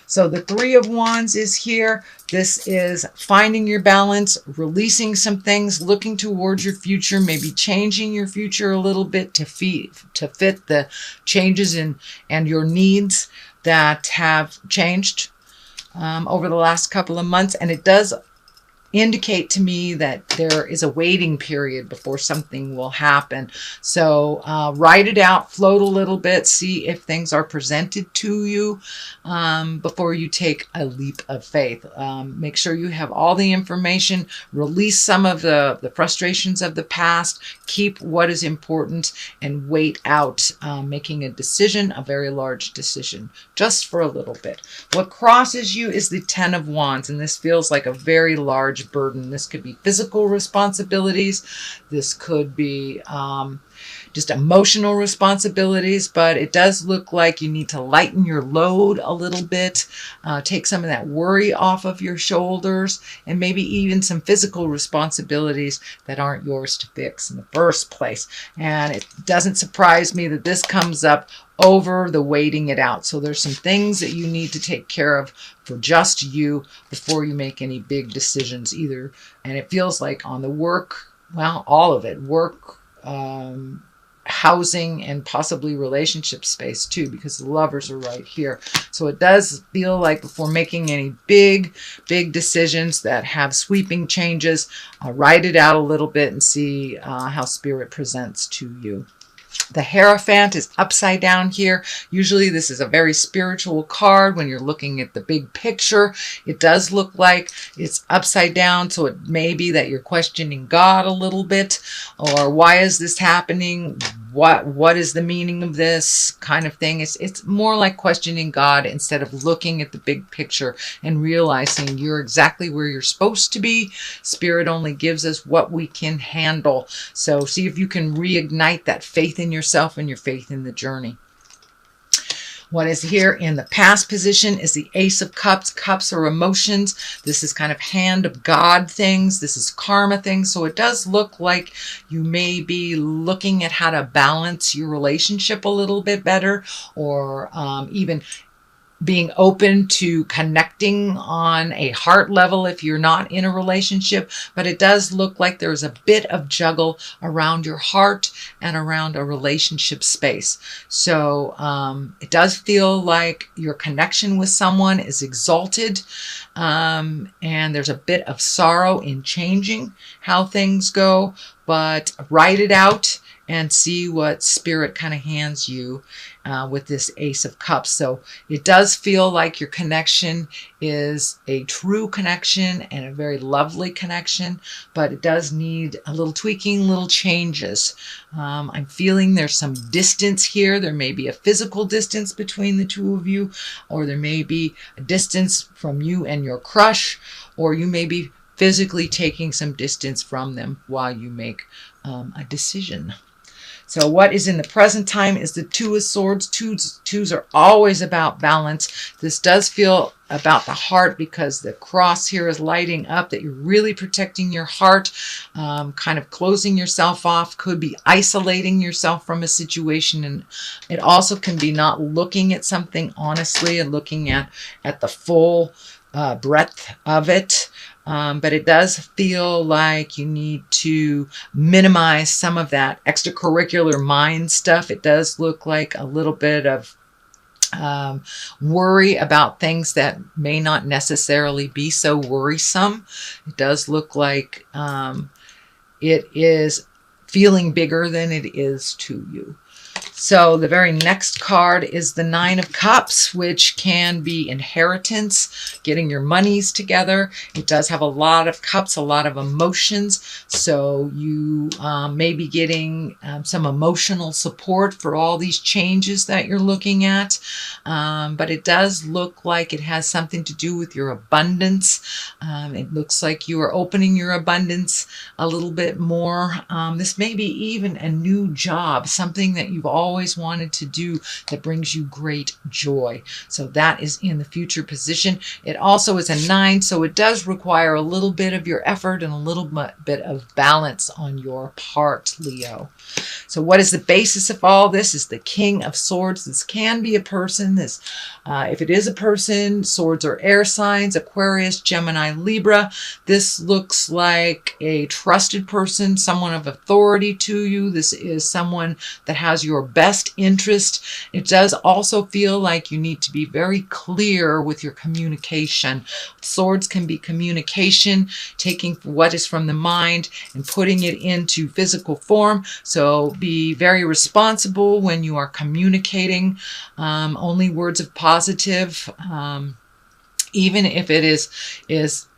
So the Three of Wands is here. This is finding your balance, releasing some things, looking towards your future, maybe changing your future a little bit to fit the changes and your needs that have changed over the last couple of months. And it does indicate to me that there is a waiting period before something will happen. So write it out, float a little bit, see if things are presented to you before you take a leap of faith. Make sure you have all the information, release some of the frustrations of the past, keep what is important, and wait out making a decision, a very large decision, just for a little bit. What crosses you is the Ten of Wands, and this feels like a very large burden. This could be physical responsibilities. This could be just emotional responsibilities, but it does look like you need to lighten your load a little bit, take some of that worry off of your shoulders, and maybe even some physical responsibilities that aren't yours to fix in the first place. And it doesn't surprise me that this comes up over the waiting it out. So there's some things that you need to take care of for just you before you make any big decisions either. And it feels like on the work, well, all of it, work, housing, and possibly relationship space too, because the Lovers are right here. So it does feel like before making any big decisions that have sweeping changes, write it out a little bit and see how Spirit presents to you. The Hierophant is upside down here. Usually this is a very spiritual card when you're looking at the big picture. It does look like it's upside down, so it may be that you're questioning God a little bit, or why is this happening? What is the meaning of this kind of thing? It's more like questioning God instead of looking at the big picture and realizing you're exactly where you're supposed to be. Spirit only gives us what we can handle. So see if you can reignite that faith in yourself and your faith in the journey. What is here in the past position is the Ace of Cups. Cups are emotions. This is kind of hand of God things. This is karma things. So it does look like you may be looking at how to balance your relationship a little bit better, or even being open to connecting on a heart level if you're not in a relationship. But it does look like there's a bit of juggle around your heart and around a relationship space. So it does feel like your connection with someone is exalted, and there's a bit of sorrow in changing how things go. But write it out and see what Spirit kind of hands you with this Ace of Cups. So it does feel like your connection is a true connection and a very lovely connection, but it does need a little tweaking, little changes. I'm feeling there's some distance here. There may be a physical distance between the two of you, or there may be a distance from you and your crush, or you may be physically taking some distance from them while you make a decision. So what is in the present time is the Two of Swords. Twos are always about balance. This does feel about the heart because the cross here is lighting up, that you're really protecting your heart, kind of closing yourself off, could be isolating yourself from a situation. And it also can be not looking at something honestly and looking at the full breadth of it. But it does feel like you need to minimize some of that extracurricular mind stuff. It does look like a little bit of worry about things that may not necessarily be so worrisome. It does look like it is feeling bigger than it is to you. So the very next card is the Nine of Cups, which can be inheritance, getting your monies together. It does have a lot of cups, a lot of emotions. So you may be getting some emotional support for all these changes that you're looking at. But it does look like it has something to do with your abundance. It looks like you are opening your abundance a little bit more. This may be even a new job, something that you've always always wanted to do that brings you great joy. So that is in the future position. It also is a 9, so it does require a little bit of your effort and a little bit of balance on your part, Leo. So what is the basis of all this? Is the King of Swords. This can be a person. If it is a person, swords are air signs, Aquarius, Gemini, Libra. This looks like a trusted person, someone of authority to you. This is someone that has your best interest. It does also feel like you need to be very clear with your communication. Swords can be communication, taking what is from the mind and putting it into physical form. So be very responsible when you are communicating. Only words of positive, even if it is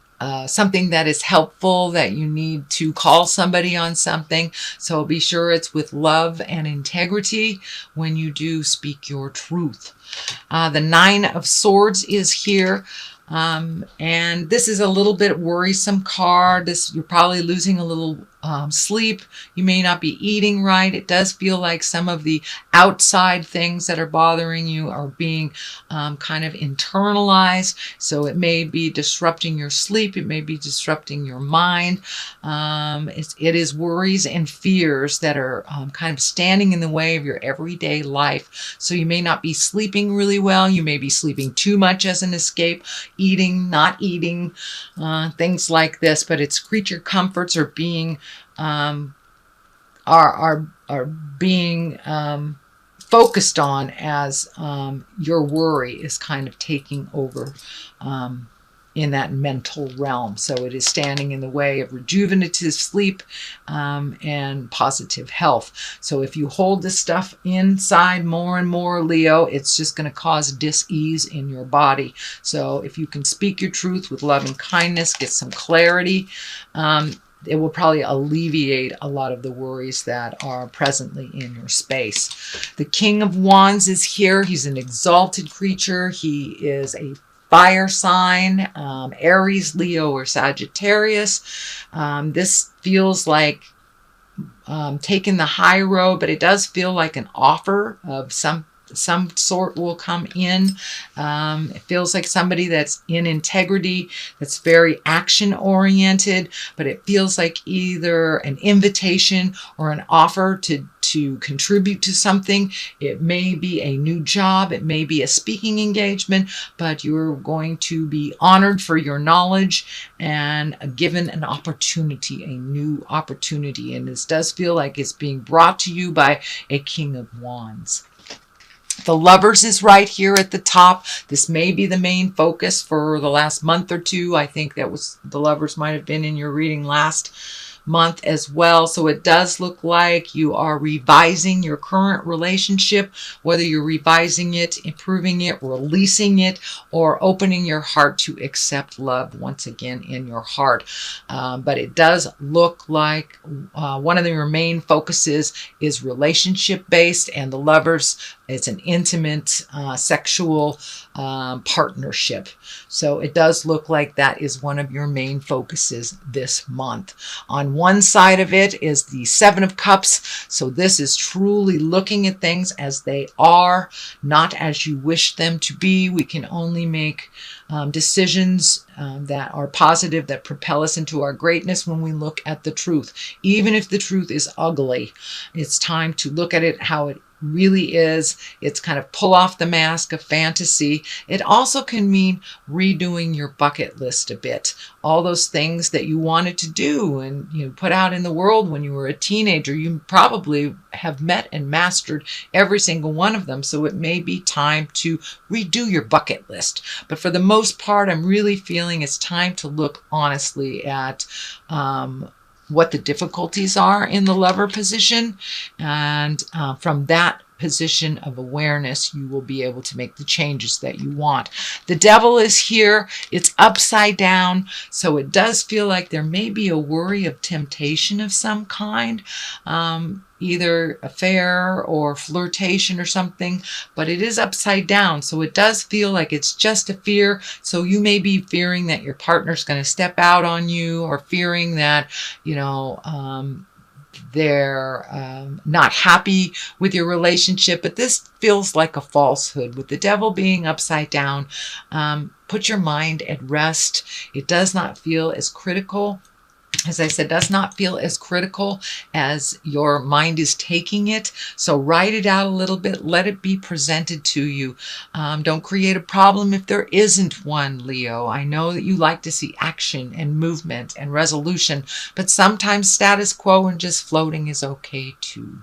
something that is helpful, that you need to call somebody on something. So be sure it's with love and integrity when you do speak your truth. The 9 of Swords is here. And this is a little bit worrisome card. You're probably losing a little sleep. You may not be eating right. It does feel like some of the outside things that are bothering you are being kind of internalized. So it may be disrupting your sleep. It may be disrupting your mind. It is worries and fears that are kind of standing in the way of your everyday life. So you may not be sleeping really well. You may be sleeping too much as an escape, eating, not eating, things like this. But it's creature comforts are being being focused on as your worry is kind of taking over in that mental realm. So it is standing in the way of rejuvenative sleep and positive health. So if you hold this stuff inside more and more, Leo, it's just going to cause dis-ease in your body. So if you can speak your truth with love and kindness, get some clarity, it will probably alleviate a lot of the worries that are presently in your space. The King of Wands is here. He's an exalted creature. He is a fire sign, Aries, Leo, or Sagittarius. This feels like taking the high road, but it does feel like an offer of some sort will come in. It feels like somebody that's in integrity, that's very action oriented, but it feels like either an invitation or an offer to contribute to something. It may be a new job, it may be a speaking engagement, but you're going to be honored for your knowledge and given an opportunity, a new opportunity. And this does feel like it's being brought to you by a King of Wands. The Lovers is right here at the top. This may be the main focus for the last month or two. I think that was the Lovers might have been in your reading last month as well. So it does look like you are revising your current relationship, whether you're revising it, improving it, releasing it, or opening your heart to accept love once again in your heart. But it does look like one of your main focuses is relationship based, and the Lovers, it's an intimate sexual partnership. So it does look like that is one of your main focuses this month. On one side of it is the 7 of Cups. So this is truly looking at things as they are, not as you wish them to be. We can only make decisions that are positive, that propel us into our greatness when we look at the truth. Even if the truth is ugly, it's time to look at it how it really is. It's kind of pull off the mask of fantasy. It also can mean redoing your bucket list a bit. All those things that you wanted to do and you put out in the world when you were a teenager, you probably have met and mastered every single one of them. So it may be time to redo your bucket list. But for the most part, I'm really feeling it's time to look honestly at what the difficulties are in the Lover position. And from that position of awareness, you will be able to make the changes that you want. The Devil is here. It's upside down. So it does feel like there may be a worry of temptation of some kind. Either affair or flirtation or something, but it is upside down. So it does feel like it's just a fear. So you may be fearing that your partner's going to step out on you, or fearing that, They're not happy with your relationship, but this feels like a falsehood. With the devil being upside down, put your mind at rest. It does not feel as critical. As I said, does not feel as critical as your mind is taking it. So write it out a little bit. Let it be presented to you. Don't create a problem if there isn't one, Leo. I know that you like to see action and movement and resolution, but sometimes status quo and just floating is okay too.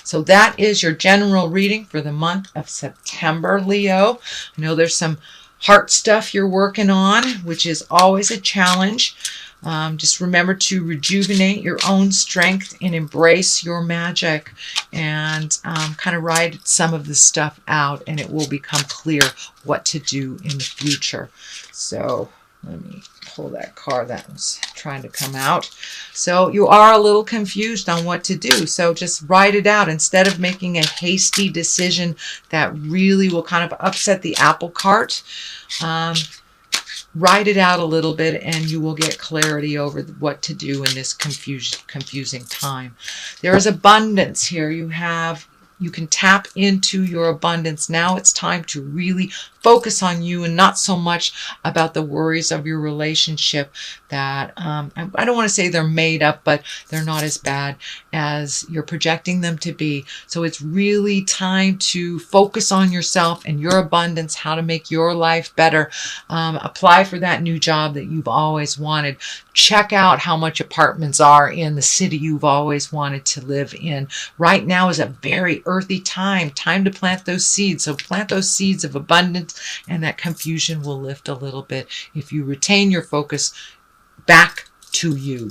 So that is your general reading for the month of September, Leo. I know there's some heart stuff you're working on, which is always a challenge. Just remember to rejuvenate your own strength and embrace your magic, and kind of write some of this stuff out, and it will become clear what to do in the future. So let me pull that card that was trying to come out. So you are a little confused on what to do. So just write it out instead of making a hasty decision that really will kind of upset the apple cart. Write it out a little bit and you will get clarity over what to do in this confusing time. There is abundance here. You can tap into your abundance. Now it's time to really focus on you and not so much about the worries of your relationship that, I don't want to say they're made up, but they're not as bad as you're projecting them to be. So it's really time to focus on yourself and your abundance, how to make your life better. Apply for that new job that you've always wanted. Check out how much apartments are in the city you've always wanted to live in. Right now is a very earthy time to plant those seeds. So plant those seeds of abundance, and that confusion will lift a little bit if you retain your focus back to you.